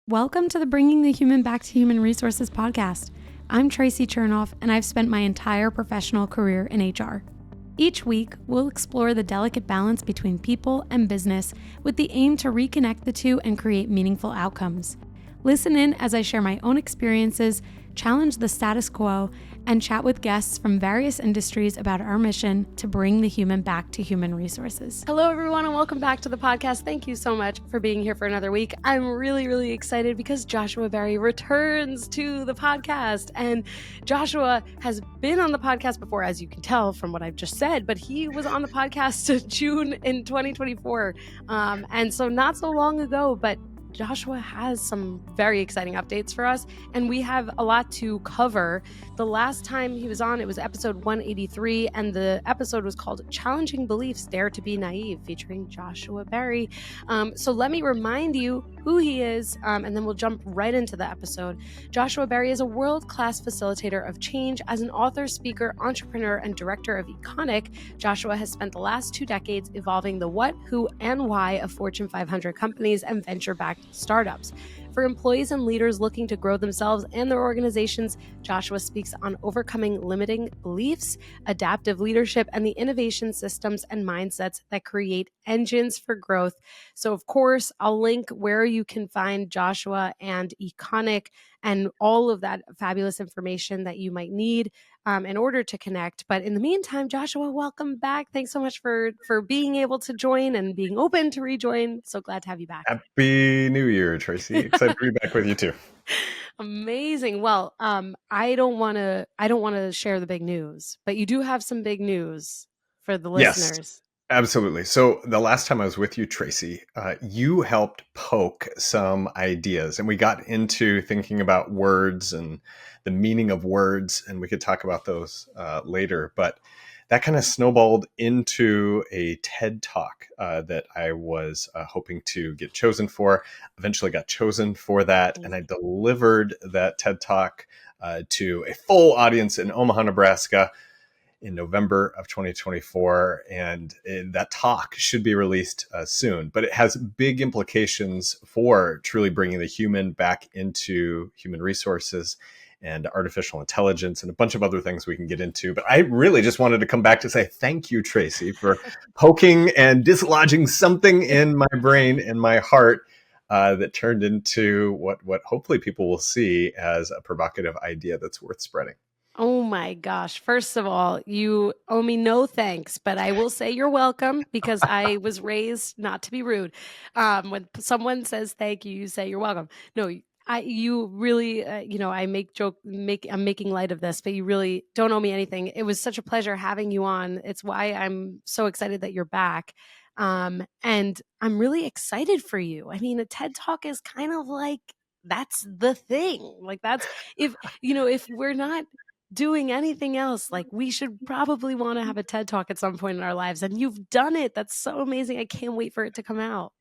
Welcome to the Bringing the Human Back to Human Resources podcast. I'm Traci Chernoff, and I've spent my entire professional career in HR. Each week, we'll explore the delicate balance between people and business with the aim to reconnect the two and create meaningful outcomes. Listen in as I share my own experiences, challenge the status quo, and chat with guests from various industries about our mission to bring the human back to human resources. Hello, everyone, and welcome back to the podcast. Thank you so much for being here for another week. I'm really excited because Joshua Berry returns to the podcast. And Joshua has been on the podcast before, as you can tell from what I've just said, but he was on the podcast June in 2024. And so not so long ago, but Joshua has some very exciting updates for us, and we have a lot to cover. The last time he was on, it was episode 183, and the episode was called Challenging Beliefs, Dare to be Naive, featuring Joshua Berry. So let me remind you who he is, and then we'll jump right into the episode. Joshua Berry is a world-class facilitator of change. As an author, speaker, entrepreneur, and director of Econic, Joshua has spent the last 2 decades evolving the what, who, and why of Fortune 500 companies and venture-backed startups. For employees and leaders looking to grow themselves and their organizations, Joshua speaks on overcoming limiting beliefs, adaptive leadership, and the innovation systems and mindsets that create engines for growth. So, of course, I'll link where you can find Joshua and Econic and all of that fabulous information that you might need in order to connect. But in the meantime, Joshua, welcome back. Thanks so much for being able to join and being open to rejoin. So glad to have you back. Happy New Year, Traci. Excited to be back with you too. Amazing. Well, I don't want to share the big news, but you do have some big news for the listeners. Yes, absolutely. So the last time I was with you, Traci, you helped poke some ideas, and we got into thinking about words and the meaning of words, and we could talk about those later. But that kind of snowballed into a TED Talk that I was hoping to get chosen for. Eventually got chosen for that, and I delivered that TED Talk to a full audience in Omaha, Nebraska in November of 2024. And that talk should be released soon, but it has big implications for truly bringing the human back into human resources and artificial intelligence and a bunch of other things we can get into. But I really just wanted to come back to say thank you, Traci, for poking and dislodging something in my brain and my heart that turned into what hopefully people will see as a provocative idea that's worth spreading. Oh my gosh. First of all, you owe me no thanks, but I will say you're welcome because I was raised not to be rude. When someone says thank you, you say you're welcome. No, you really, I'm making light of this, but you really don't owe me anything. It was such a pleasure having you on. It's why I'm so excited that you're back. And I'm really excited for you. I mean, a TED Talk is kind of like, that's the thing. Like if we're not doing anything else, like we should probably want to have a TED Talk at some point in our lives. And you've done it. That's so amazing. I can't wait for it to come out.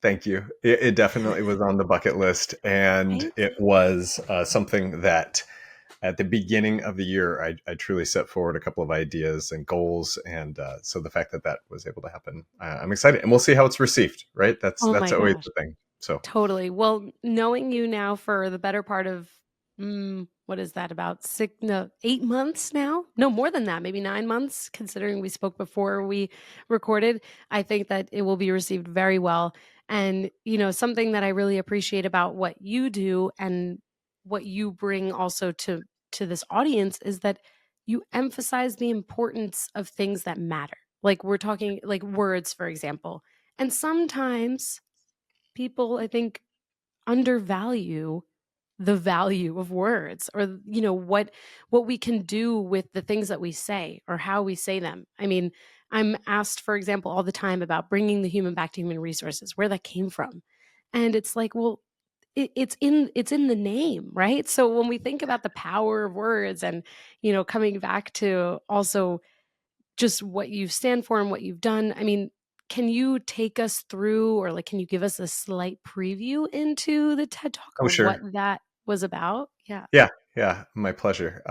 Thank you. It definitely was on the bucket list. And it was something that at the beginning of the year, I truly set forward a couple of ideas and goals. And so the fact that was able to happen, I'm excited. And we'll see how it's received, right? That's always the thing. So totally. Well, knowing you now for the better part of, what is that, about 8 months now? No, more than that, maybe 9 months, considering we spoke before we recorded. I think that it will be received very well. And, something that I really appreciate about what you do and what you bring also to this audience is that you emphasize the importance of things that matter. Like we're talking like words, for example. And sometimes people, I think, undervalue the value of words or what we can do with the things that we say or how we say them. I mean, I'm asked, for example, all the time about bringing the human back to human resources, where that came from. And it's like, well, it's in the name, right? So when we think about the power of words and coming back to also just what you stand for and what you've done, I mean, can you take us through, or like, can you give us a slight preview into the TED Talk or sure. what that was about? Yeah. Yeah. My pleasure.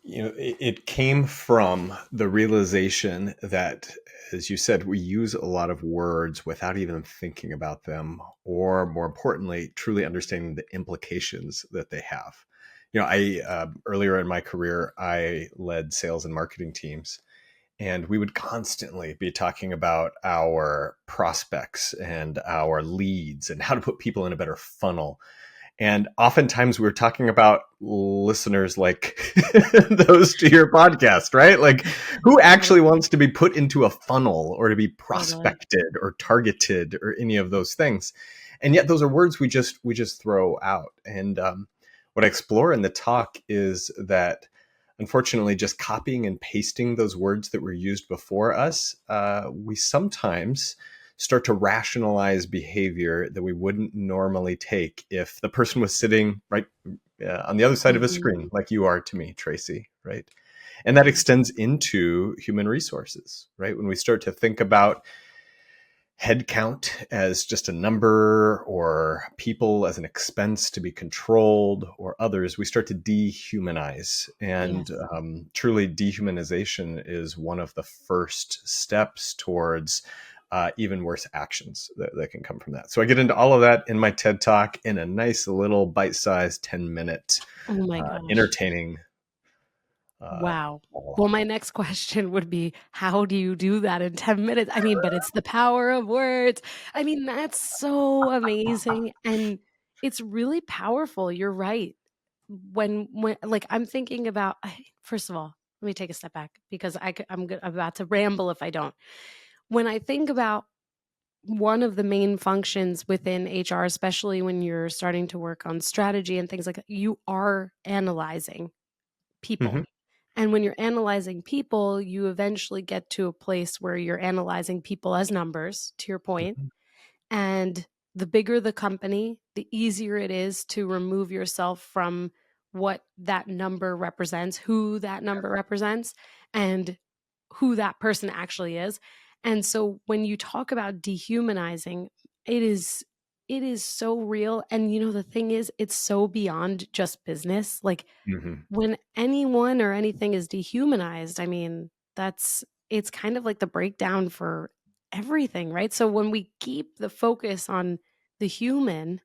it came from the realization that, as you said, we use a lot of words without even thinking about them, or more importantly, truly understanding the implications that they have. I earlier in my career, I led sales and marketing teams, and we would constantly be talking about our prospects and our leads and how to put people in a better funnel. And oftentimes we're talking about listeners like those to your podcast, right? Like, who actually Totally. wants to be put into a funnel or to be Totally. prospected or targeted or any of those things? And yet those are words we just throw out. And what I explore in the talk is that, unfortunately, just copying and pasting those words that were used before us, we sometimes start to rationalize behavior that we wouldn't normally take if the person was sitting right on the other side of a Hmm. screen, like you are to me, Traci, right? And that Yeah. extends into human resources, right? When we start to think about headcount as just a number, or people as an expense to be controlled, or others, we start to dehumanize. And Yes. truly, dehumanization is one of the first steps towards even worse actions that can come from that. So I get into all of that in my TED Talk in a nice little bite-sized 10-minute Oh my gosh. entertaining Wow. Well, monologue. my next question would be, how do you do that in 10 minutes? I mean, but it's the power of words. I mean, that's so amazing. And it's really powerful. You're right. When like I'm thinking about, first of all, let me take a step back because I'm about to ramble if I don't. When I think about one of the main functions within HR, especially when you're starting to work on strategy and things like that, you are analyzing Mm-hmm. people. And when you're analyzing people, you eventually get to a place where you're analyzing people as numbers, to your point. Mm-hmm. And the bigger the company, the easier it is to remove yourself from what that number represents, who that number represents, and who that person actually is. And so when you talk about dehumanizing, it is it is so real. And the thing is, it's so beyond just business. Like Mm-hmm. when anyone or anything is dehumanized, I mean, it's kind of like the breakdown for everything, right? So when we keep the focus on the human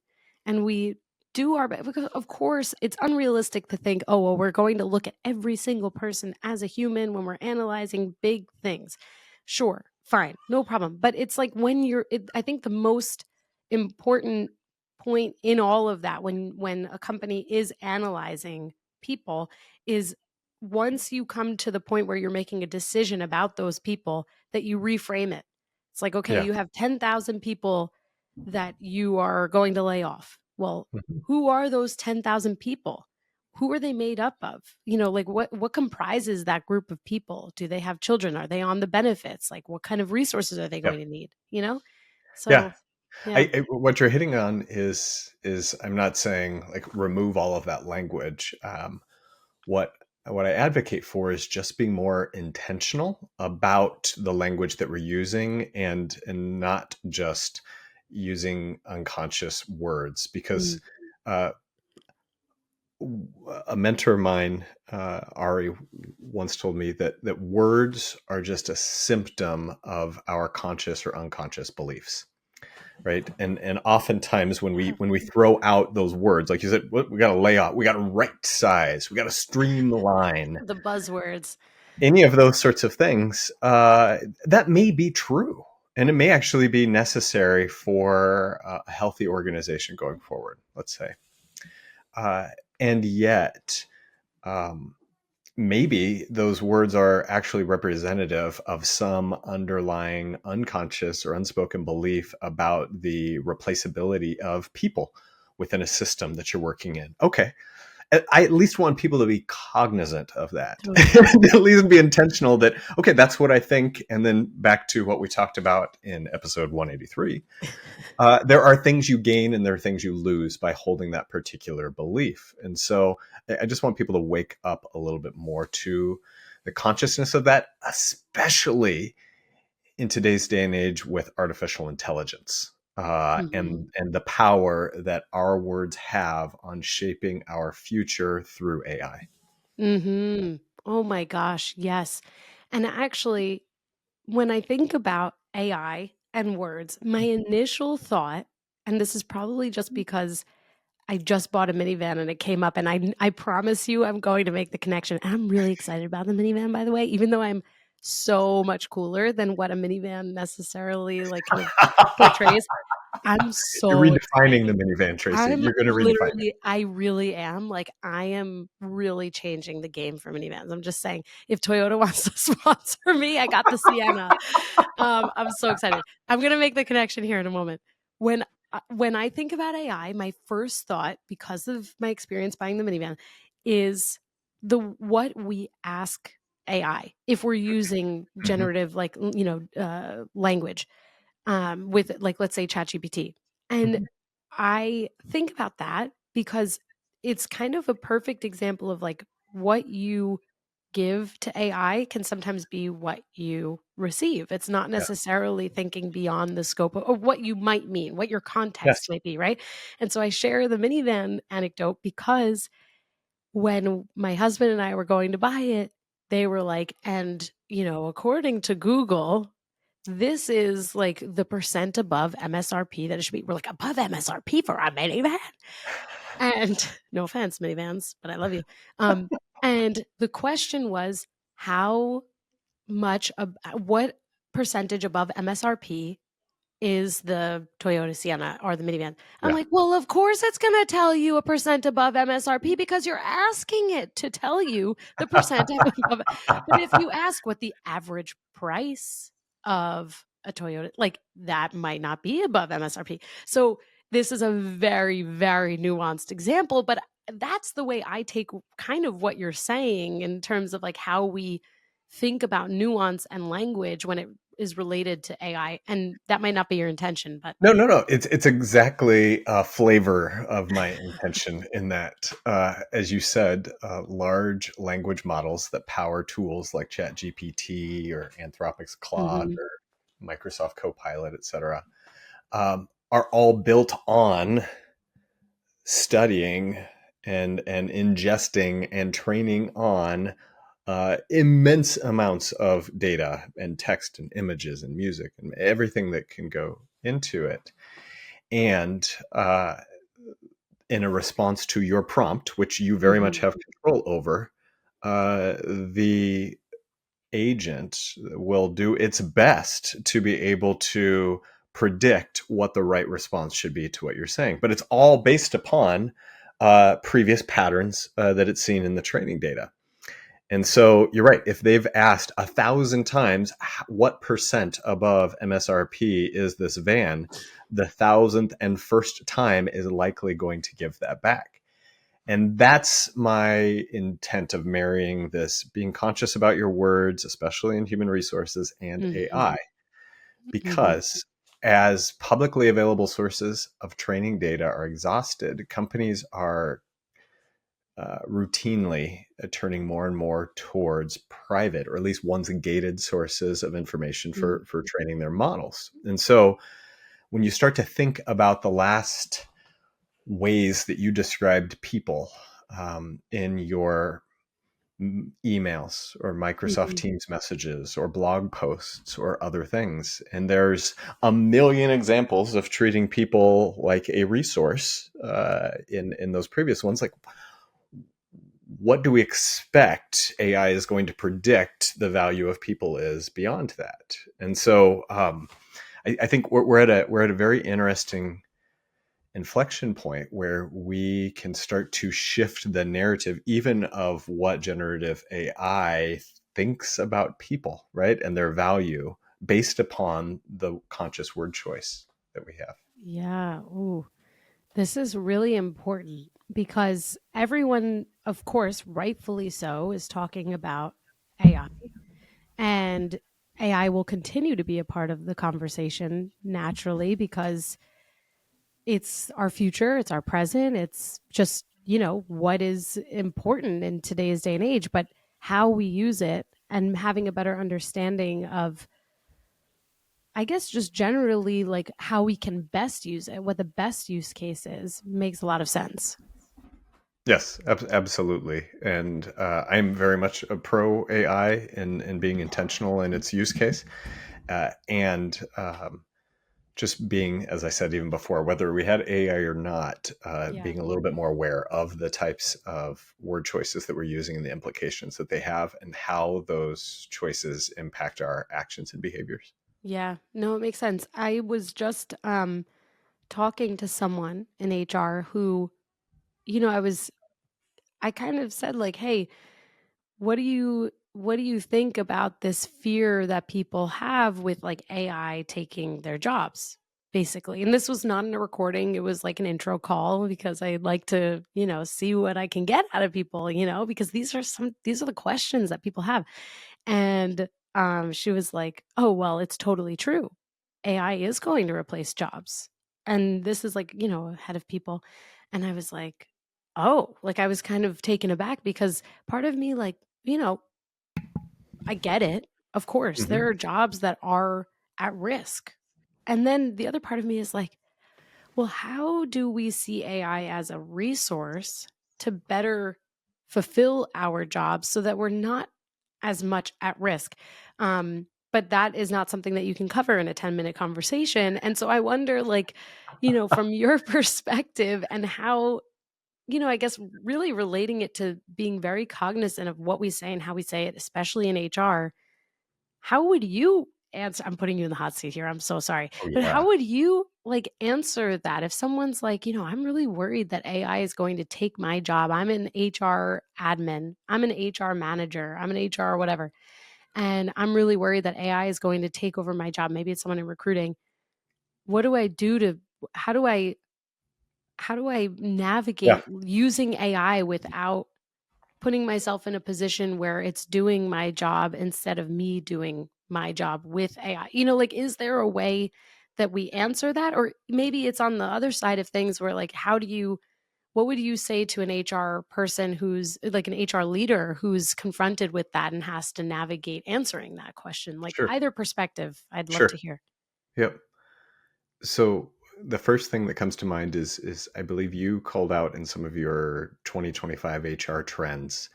and we do our best, because of course it's unrealistic to think, oh, well, we're going to look at every single person as a human when we're analyzing big things. Sure, fine, no problem. But it's like I think the most important point in all of that when a company is analyzing people is once you come to the point where you're making a decision about those people, that you reframe it. It's like, okay, Yeah. you have 10,000 people that you are going to lay off. Well, Mm-hmm. who are those 10,000 people? Who are they made up of? Like what comprises that group of people? Do they have children? Are they on the benefits? Like what kind of resources are they Yeah. going to need? Yeah. So, yeah. What you're hitting on is I'm not saying like remove all of that language. What what I advocate for is just being more intentional about the language that we're using, and not just using unconscious words, because Mm, uh, a mentor of mine, Ari, once told me that words are just a symptom of our conscious or unconscious beliefs, right? And oftentimes yeah. when we throw out those words, like you said, we got to lay off, we got to right size, we got to streamline, The buzzwords. any of those sorts of things, that may be true, and it may actually be necessary for a healthy organization going forward, let's say. uh, and yet, um, maybe those words are actually representative of some underlying unconscious or unspoken belief about the replaceability of people within a system that you're working in. Okay. I at least want people to be cognizant of that. Totally. At least be intentional that, okay, that's what I think. And then back to what we talked about in episode 183. There are things you gain and there are things you lose by holding that particular belief. And so I just want people to wake up a little bit more to the consciousness of that, especially in today's day and age with artificial intelligence, Mhm. and the power that our words have on shaping our future through AI. Mhm. Oh my gosh, yes. And actually, when I think about AI and words, my initial thought, and this is probably just because I just bought a minivan and it came up, and I promise you I'm going to make the connection. And I'm really excited about the minivan, by the way, even though I'm so much cooler than what a minivan necessarily like kind of portrays. I'm You're so redefining the excited. minivan, Tracy. You're going to redefine it. I really am. Like, I am really changing the game for minivans. I'm just saying, if Toyota wants to sponsor me, I got the Sienna. I'm so excited. I'm gonna make the connection here in a moment. When I think about AI, my first thought, because of my experience buying the minivan, is the what we ask AI if we're using Mhm. generative, like language, with, like, let's say ChatGPT. And Mhm. I think about that because it's kind of a perfect example of like what you give to AI can sometimes be what you receive. It's not Yeah. necessarily thinking beyond the scope of what you might mean, what your context Yes. might be, right? And so I share the minivan anecdote because when my husband and I were going to buy it, they were like, and, according to Google, this is like the percent above MSRP that it should be. We're like, above MSRP for a minivan? And no offense, minivans, but I love you. And the question was, how what percentage above MSRP is the Toyota Sienna or the minivan? I'm Yeah. like, well, of course it's going to tell you a percent above MSRP because you're asking it to tell you the percent above. But if you ask what the average price of a Toyota, like, that might not be above MSRP. So this is a very, very nuanced example, but that's the way I take kind of what you're saying in terms of like how we think about nuance and language when it is related to AI, and that might not be your intention, but No, no, no. It's exactly a flavor of my intention in that, as you said, large language models that power tools like ChatGPT or Anthropic's Claude Mhm, or Microsoft Copilot, et cetera, are all built on studying and ingesting and training on immense amounts of data and text and images and music and everything that can go into it. And in a response to your prompt, which you very much mhm, have control over, the agent will do its best to be able to predict what the right response should be to what you're saying. But it's all based upon previous patterns that it's seen in the training data. And so you're right. If they've asked 1,000 times what percent above MSRP is this van, the 1,000th and first time is likely going to give that back. And that's my intent of marrying this being conscious about your words, especially in human resources and AI, mhm, mhm. because as publicly available sources of training data are exhausted, companies are routinely turning more and more towards private, or at least once gated sources of information Mm, for training their models. And so when you start to think about the last ways that you described people in your emails or Microsoft mhm, Teams messages or blog posts or other things. And there's a million examples of treating people like a resource in those previous ones. Like, what do we expect AI is going to predict the value of people is beyond that? And so I think we're at a very interesting inflection point where we can start to shift the narrative even of what generative AI thinks about people, right? And their value based upon the conscious word choice that we have. yeah, ooh, this is really important because everyone, of course, rightfully so, is talking about AI, and AI will continue to be a part of the conversation naturally because it's our future, it's our present, it's just, what is important in today's day and age, but how we use it and having a better understanding of, I guess, just generally like how we can best use it, what the best use case is, makes a lot of sense. Yes, absolutely. And I'm very much a pro AI in being intentional in its use case. And just being, as I said even before, whether we had AI or not, Yeah. being a little bit more aware of the types of word choices that we're using and the implications that they have and how those choices impact our actions and behaviors. Yeah. No, it makes sense. I was just talking to someone in HR who, I kind of said like, "Hey, what do you think about this fear that people have with like AI taking their jobs?" Basically. And this was not in a recording. It was like an intro call because I like to, see what I can get out of people, because these are the questions that people have. And she was like, "Oh, well, it's totally true. AI is going to replace jobs." And this is like, ahead of people. And I was like, "Oh," like I was kind of taken aback because part of me like, I get it. Of course, Hmm. there are jobs that are at risk. And then the other part of me is like, well, how do we see AI as a resource to better fulfill our jobs so that we're not as much at risk? But that is not something that you can cover in a 10-minute conversation. And so I wonder, like, from your perspective and how, I guess really relating it to being very cognizant of what we say and how we say it, especially in HR, how would you answer? I'm putting you in the hot seat here, I'm so sorry. Oh But yeah, how would you, like, answer that if someone's like, "I'm really worried that AI is going to take my job. I'm an HR admin. I'm an HR manager. I'm an HR whatever, and I'm really worried that AI is going to take over my job." Maybe it's someone in recruiting. What do I do to how do I how do I yeah, navigate using AI without putting myself in a position where it's doing my job instead of me doing my job with AI? Like, is there a way that we answer that? Or maybe it's on the other side of things where, like, what would you say to an HR person who's like an HR leader who's confronted with that and has to navigate answering that question? Like, sure, either perspective, I'd love to sure. hear. Yep. So the first thing that comes to mind is I believe you called out in some of your 2025 HR trends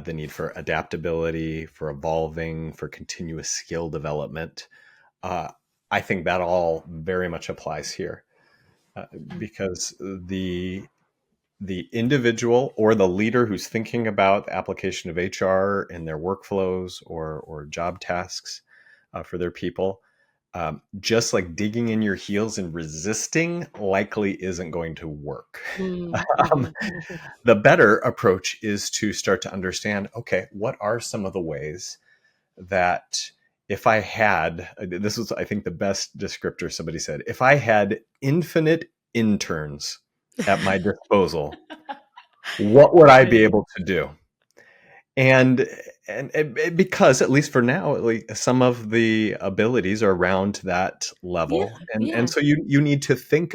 the need for adaptability, for evolving, for continuous skill development. Uh, I think that all very much applies here uh, Mm, because the individual or the leader who's thinking about the application of HR in their workflows or job tasks for their people, just like digging in your heels and resisting likely isn't going to work. mm, um, mhm, mhm. the better approach is to start to understand, okay, what are some of the ways that if I had, this was, I think, the best descriptor somebody said, if I had infinite interns at my disposal, what would I be Right. able to do? And because at least for now, at least some of the abilities are around that Yeah, level, and yeah. so you need to think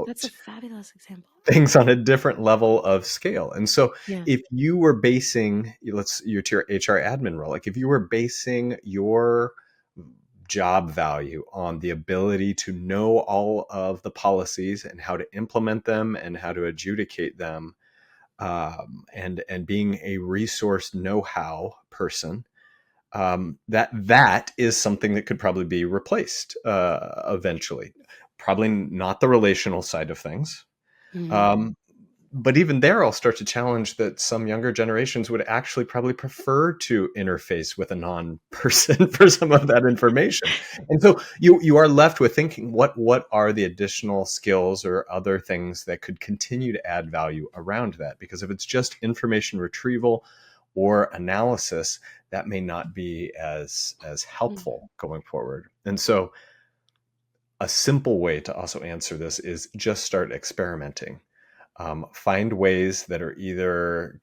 That's a about fabulous example. things on a different level of scale. And so Yeah. if you were basing, let's your to your HR admin role, like if you were basing your job value on the ability to know all of the policies and how to implement them and how to adjudicate them, and being a resource know-how person, that is something that could probably be replaced eventually. Probably not the relational side of things. Mhm. Um, but even there, I'll start to challenge that some younger generations would actually probably prefer to interface with a non-person for some of that information. And so you are left with thinking, what are the additional skills or other things that could continue to add value around that? Because if it's just information retrieval or analysis, that may not be as Mm, helpful going forward. And so a simple way to also answer this is just start experimenting. Find ways that are either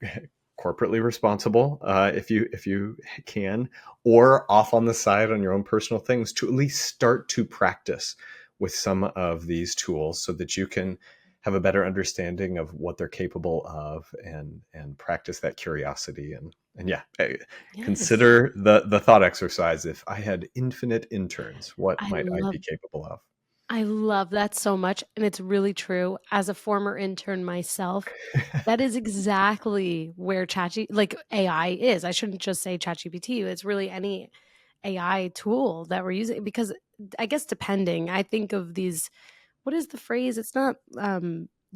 corporately responsible, if you can, or off on the side on your own personal things to at least start to practice with some of these tools so that you can have a better understanding of what they're capable of and practice that curiosity and yeah, yes. consider the thought exercise. If I had infinite interns, what I might I love be capable of? I love that so much, and it's really true. As a former intern myself, that is exactly where like AI is. I shouldn't just say ChatGPT. It's really any AI tool that we're using because I guess depending, I think of these, what is the phrase? It's not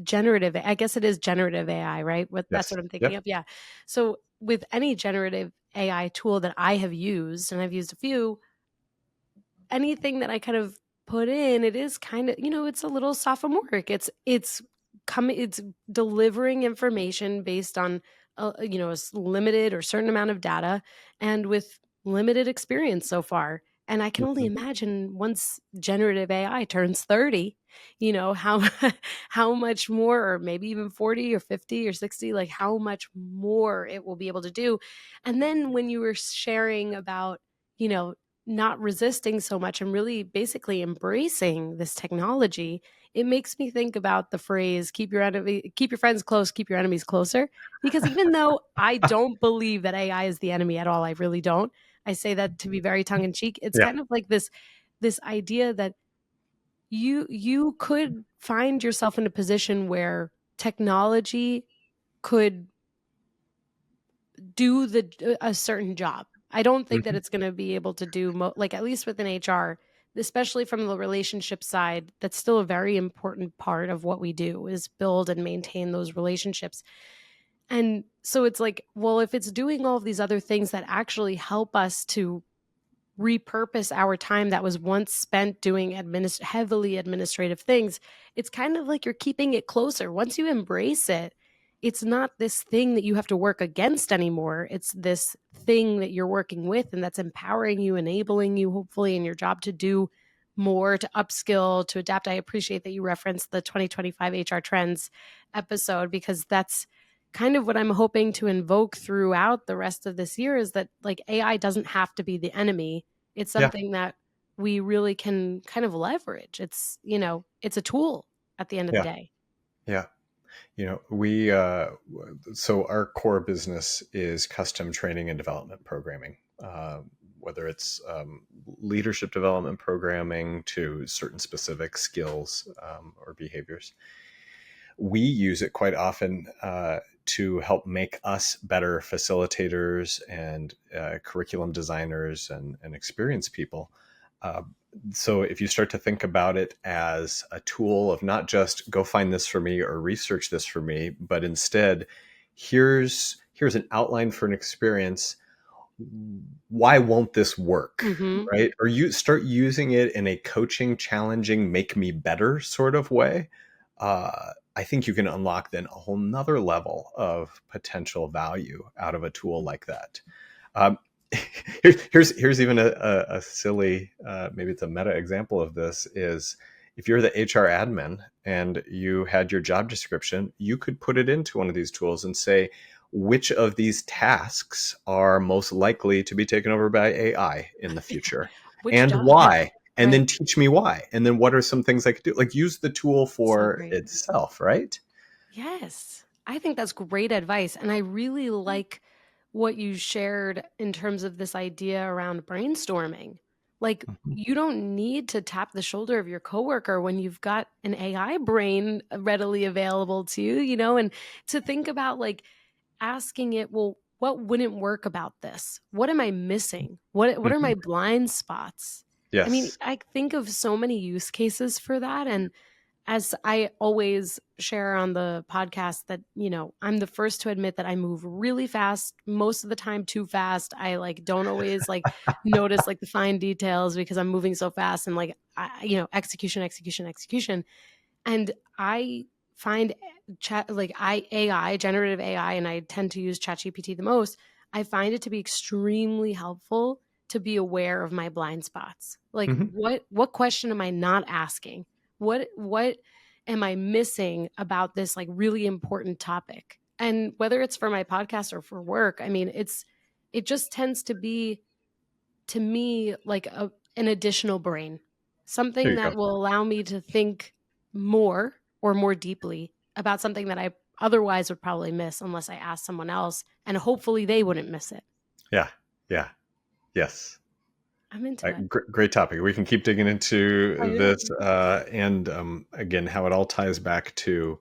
generative. I guess it is generative AI, right? That's Yes. what I'm thinking Yep. of. Yeah. So with any generative AI tool that I have used, and I've used a few, anything that I kind of put in, it is kind of, it's a little sophomoric. It's delivering information based on limited or certain amount of data and with limited experience so far. And I can only Mhm. imagine once generative AI turns 30, how how much more, or maybe even 40 or 50 or 60, like how much more it will be able to do. And then when you were sharing about, you know, not resisting so much and really basically embracing this technology, it makes me think about the phrase keep your friends close, keep your enemies closer. Because even though I don't believe that AI is the enemy at all, I really don't. I say that to be very tongue in cheek. It's Yeah. kind of like this idea that you could find yourself in a position where technology could do a certain job. I don't think that Mhm. it's going to be able to do like at least within HR, especially from the relationship side. That's still a very important part of what we do is build and maintain those relationships. And so it's like, well, if it's doing all of these other things that actually help us to repurpose our time that was once spent doing heavily administrative things, it's kind of like you're keeping it closer. Once you embrace it, it's not this thing that you have to work against anymore. It's this thing that you're working with and that's empowering you, enabling you, hopefully, in your job to do more, to upskill, to adapt. I appreciate that you referenced the 2025 HR trends episode because that's kind of what I'm hoping to invoke throughout the rest of this year is that like AI doesn't have to be the enemy. It's Yeah. something that we really can kind of leverage. It's a tool at the end of the Yeah. day. Yeah. We so our core business is custom training and development programming, whether it's leadership development programming to certain specific skills or behaviors. We use it quite often to help make us better facilitators and curriculum designers and experienced people. Uh, so if you start to think about it as a tool of not just go find this for me or research this for me, but instead, here's an outline for an experience. Why won't this work? Mhm. Right? Or you start using it in a coaching, challenging, make me better sort of way. I think you can unlock then a whole nother level of potential value out of a tool like that. Um, here's even a silly, maybe it's a meta example of this is if you're the HR admin and you had your job description, you could put it into one of these tools and say, which of these tasks are most likely to be taken over by AI in the future Which and job? Yeah, why? And then right. teach me why. And then what are some things I could do? Like use the tool So for great. itself, right? Yes. I think that's great advice. And I really like what you shared in terms of this idea around brainstorming. Like, Mhm. you don't need to tap the shoulder of your coworker when you've got an AI brain readily available to you, and to think about like asking it, well, what wouldn't work about this? What am I missing? What are Mhm. my blind spots? I mean, Yes. I think of so many use cases for that. And as I always share on the podcast that, I'm the first to admit that I move really fast, most of the time too fast. I like don't always like notice like the fine details because I'm moving so fast and like execution, execution, execution. And I find chat like I AI, generative AI, and I tend to use ChatGPT the most. I find it to be extremely helpful to be aware of my blind spots. Like Mhm. what question am I not asking? What am I missing about this like really important topic? And whether it's for my podcast or for work, I mean, it just tends to be to me like an additional brain, There something you go. that will allow me to think more or more deeply about something that I otherwise would probably miss unless I asked someone else, and hopefully they wouldn't miss it. Yeah. Yeah. Yes. I'm into it. Great topic. We can keep digging Oh, into yeah. this, and again, how it all ties back to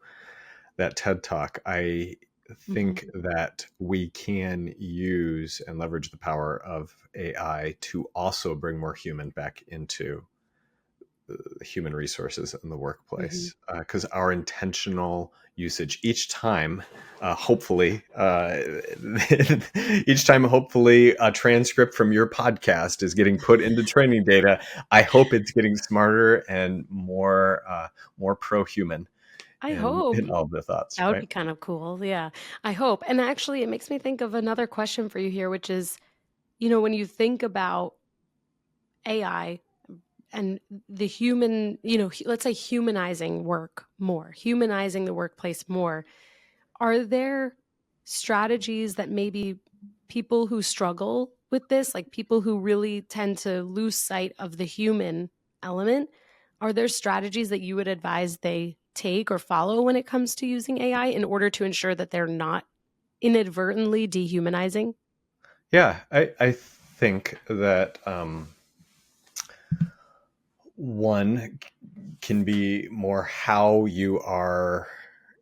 that TED Talk. I Hmm. think that we can use and leverage the power of AI to also bring more human back into human resources in the Hmm. workplace, because our intentional usage each time, hopefully, each time, hopefully, a transcript from your podcast is getting put into training data. I hope it's getting smarter and more pro-human I hope. in all the thoughts, That would be right? kind of cool. Yeah, I hope. And actually, it makes me think of another question for you here, which is, when you think about AI and the human, let's say humanizing work more, humanizing the workplace more, are there strategies that maybe people who struggle with this, like people who really tend to lose sight of the human element, are there strategies that you would advise they take or follow when it comes to using AI in order to ensure that they're not inadvertently dehumanizing? Yeah, I think that one can be more how you are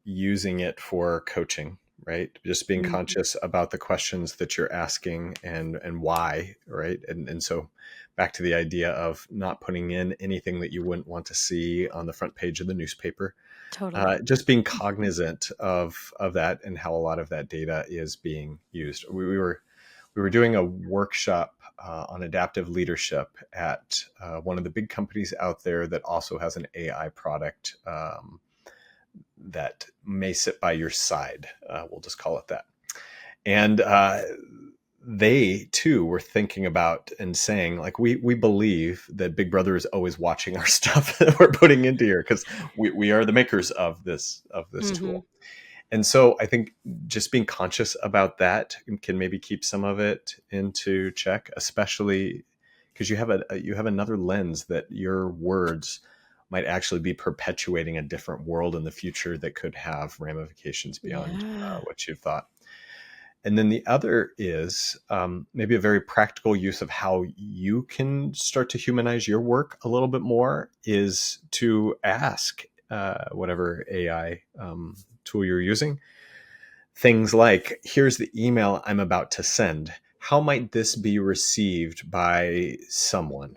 using it for coaching, right? Just being Mhm. conscious about the questions that you're asking and why, right? And so back to the idea of not putting in anything that you wouldn't want to see on the front page of the newspaper. Totally. Just being cognizant of that and how a lot of that data is being used. We were doing a workshop on adaptive leadership at one of the big companies out there that also has an AI product that may sit by your side. We'll just call it that. And they too were thinking about and saying, like, we believe that Big Brother is always watching our stuff that we're putting into here because we are the makers of this Hmm. tool. And so I think just being conscious about that can maybe keep some of it into check, especially because you have another lens that your words might actually be perpetuating a different world in the future that could have ramifications beyond Yeah. what you've thought. And then the other is maybe a very practical use of how you can start to humanize your work a little bit more is to ask whatever AI tool you're using things like, here's the email I'm about to send. How might this be received by someone?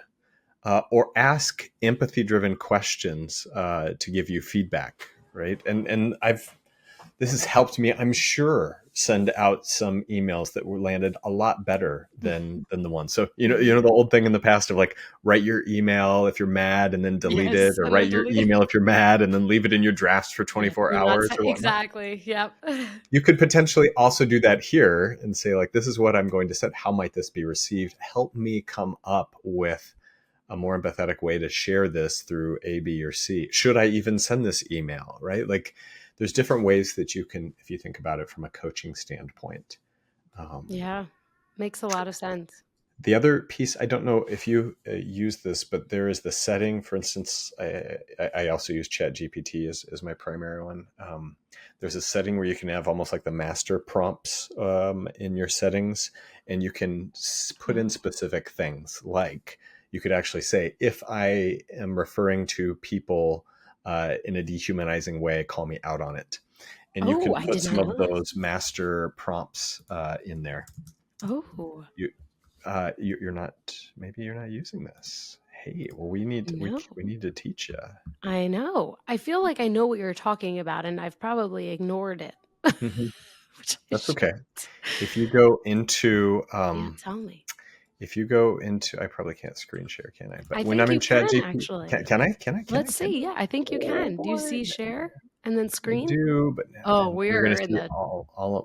Or ask empathy driven questions to give you feedback, right? And this has helped me, I'm sure, send out some emails that were landed a lot better than the one. So Hmm. the old thing in the past of like, write your email if you're mad and then delete it, Yes. or And then write your delete it. email if you're mad and then leave it in your drafts for Yeah. 24 You're not hours or whatnot. exactly. Yep. You could potentially also do that here and say, like, this is what I'm going to set. How might this be received? Help me come up with a more empathetic way to share this through A, B, or C. Should I even send this email? Right? Like, there's different ways that you can, if you think about it from a coaching standpoint. Um, Yeah. Makes a lot of sense. the other piece, I don't know if you use this, but there is the setting. For instance, I also use Chat GPT as my primary one. There's a setting where you can have almost like the master prompts in your settings, and you can put in Oh. specific things. Like you could actually say, if I am referring to people in a dehumanizing way, call me out on it. And you Oh, can I put did some not of know that. those master prompts in there. Oh, You, you're not, maybe you're not using this. Hey, well, no. we need to teach you. I know. I feel like I know what you're talking about, and I've probably ignored it, Mhm. which I That's should. okay. If you go into Yeah, tell me. I probably can't screen share, can I? But I when think I'm in you Chat can GP, actually. can Let's I, can see. Yeah, I think I? you Oh can. Do you boy, see share and then I screen? do, but now Oh, then you're gonna see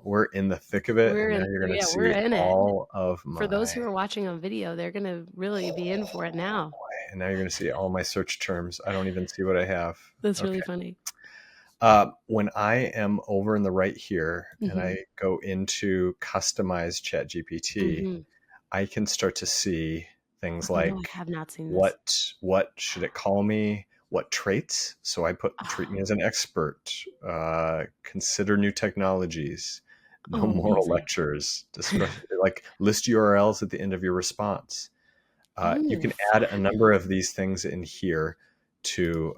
we're in the thick of it, and now you're gonna we're see in it. all of For those my who are watching on video, they're gonna really be in for it oh now. boy, and now you're gonna see all my search terms. I don't even see what I have. That's really Okay. funny. When I am over in the right here and Mm-hmm. I go into customize ChatGPT, Mm-hmm. I can start to see things Oh no, I like have not seen this. what should it call me? What traits? So I put treat me Oh, as an expert. Consider new technologies. No oh, moral amazing. lectures. Like list URLs at the end of your response. You Ooh, can add a number of these things in here to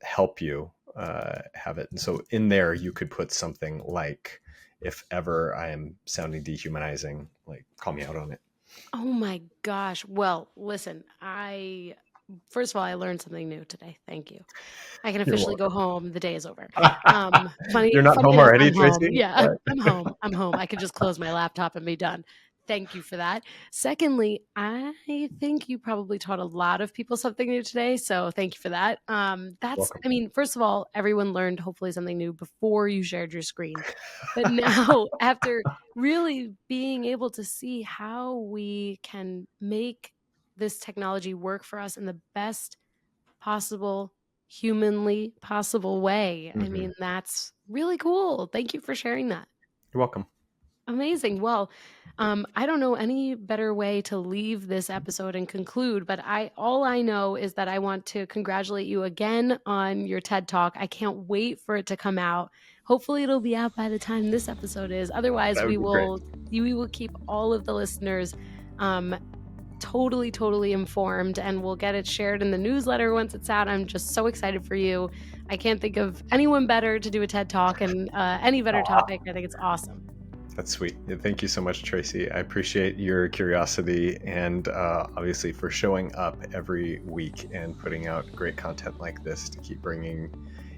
help you have it. And so in there, you could put something like, if ever I am sounding dehumanizing, like call me out on it. oh my gosh. Well, listen, first of all, I learned something new today. Thank you. I can You're officially go welcome. home. The day is over. Funny, You're not funny home enough, already, I'm home. Tracy? Yeah, What? I'm home. I'm home. I can just close my laptop and be done. Thank you for that. Secondly, I think you probably taught a lot of people something new today. So thank you for that. Welcome. I mean, first of all, everyone learned hopefully something new before you shared your screen. But now, after really being able to see how we can make this technology work for us in the best possible, humanly possible way. I Hmm. mean, that's really cool. Thank you for sharing that. You're welcome. Amazing. Well, I don't know any better way to leave this episode and conclude, but all I know is that I want to congratulate you again on your TED Talk. I can't wait for it to come out. Hopefully it'll be out by the time this episode is. Otherwise, That would be great. we will keep all of the listeners um, totally informed, and we'll get it shared in the newsletter once it's out. I'm just so excited for you. I can't think of anyone better to do a TED Talk and any better topic. I think it's awesome. That's sweet. Yeah, thank you so much, Tracy. I appreciate your curiosity and obviously for showing up every week and putting out great content like this to keep bringing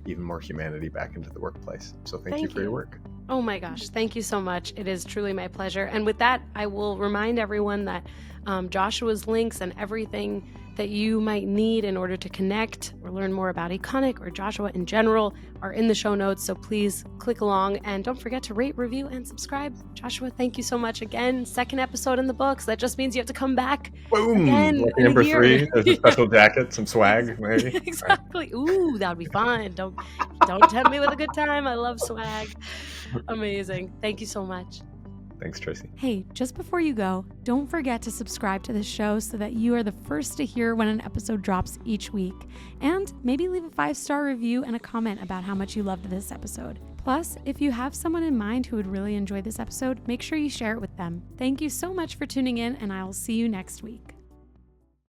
even more humanity back into the workplace. So thank you Thank for your you. work. Oh my gosh. Thank you so much. It is truly my pleasure. And with that, I will remind everyone that Joshua's links and everything that you might need in order to connect or learn more about Econic or Joshua in general are in the show notes. So please click along and don't forget to rate, review, and subscribe. Joshua, thank you so much again. Second episode in the books. That just means you have to come back Boom! again Lucky in a number year. 3. There's a special jacket, some swag, maybe. All right. Exactly. Ooh, that would be fun. Don't tempt me with a good time. I love swag. Amazing. Thank you so much. Thanks, Tracy. Hey, just before you go, don't forget to subscribe to this show so that you are the first to hear when an episode drops each week. And maybe leave a 5-star review and a comment about how much you loved this episode. Plus, if you have someone in mind who would really enjoy this episode, make sure you share it with them. Thank you so much for tuning in, and I will see you next week.